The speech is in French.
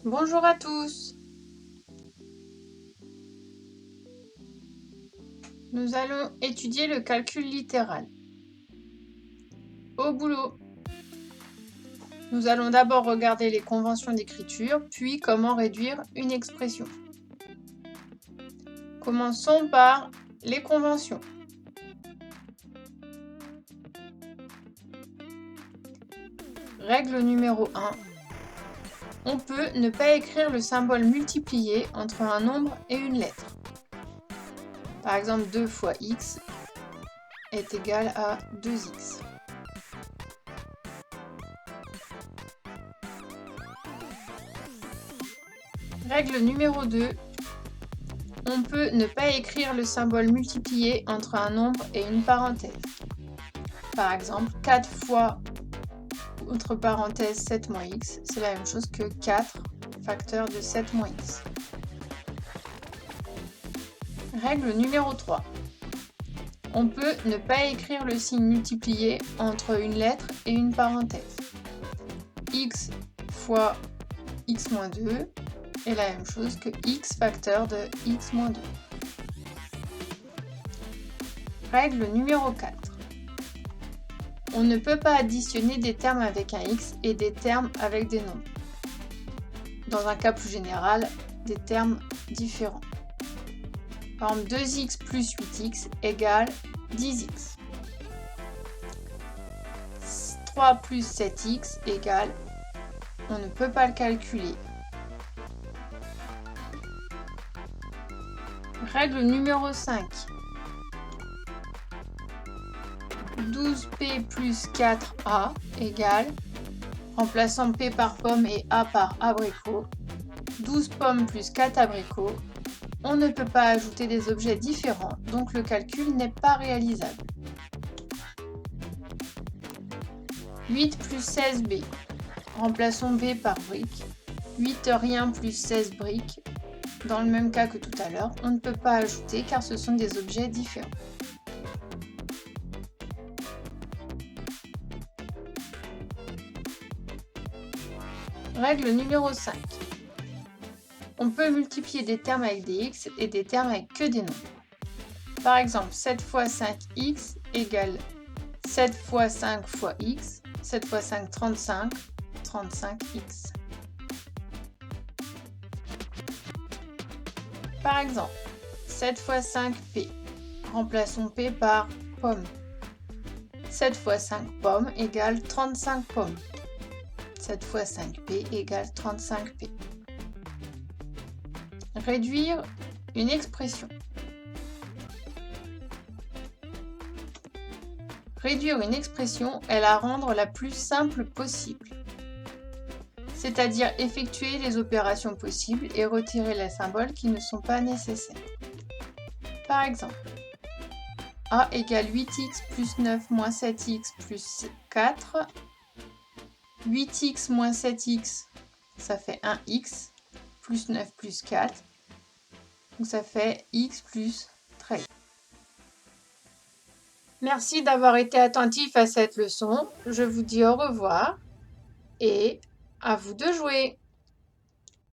Bonjour à tous. Nous allons étudier le calcul littéral. Au boulot. Nous allons d'abord regarder les conventions d'écriture, puis comment réduire une expression. Commençons par les conventions. Règle numéro 1. On peut ne pas écrire le symbole multiplié entre un nombre et une lettre. Par exemple, 2 fois x est égal à 2x. Règle numéro 2. On peut ne pas écrire le symbole multiplié entre un nombre et une parenthèse. Par exemple, 4 fois, entre parenthèses, 7 moins x, c'est la même chose que 4 facteur de 7 moins x. Règle numéro 3. On peut ne pas écrire le signe multiplié entre une lettre et une parenthèse. X fois x moins 2 est la même chose que x facteur de x moins 2. Règle numéro 4. On ne peut pas additionner des termes avec un x et des termes avec des nombres. Dans un cas plus général, des termes différents. Par exemple, 2x plus 8x égale 10x. 3 plus 7x égale, on ne peut pas le calculer. Règle numéro 5. 12p plus 4a égale, remplaçant p par pomme et a par abricot, 12 pommes plus 4 abricots. On ne peut pas ajouter des objets différents, donc le calcul n'est pas réalisable. 8 plus 16b. Remplaçons b par brique. 8 rien plus 16 briques. Dans le même cas que tout à l'heure, on ne peut pas ajouter car ce sont des objets différents. Règle numéro 5. On peut multiplier des termes avec des x et des termes avec que des nombres. Par exemple, 7 fois 5x égale 7 fois 5 fois x. 7 fois 5, 35. 35x. Par exemple, 7 fois 5p. Remplaçons p par pomme. 7 fois 5 pommes égale 35 pommes. 7 fois 5p égale 35p. Réduire une expression. Réduire une expression est la rendre la plus simple possible, c'est-à-dire effectuer les opérations possibles et retirer les symboles qui ne sont pas nécessaires. Par exemple, a égale 8x plus 9 moins 7x plus 4. 8x moins 7x, ça fait 1x, plus 9 plus 4, donc ça fait x plus 13. Merci d'avoir été attentif à cette leçon. Je vous dis au revoir et à vous de jouer.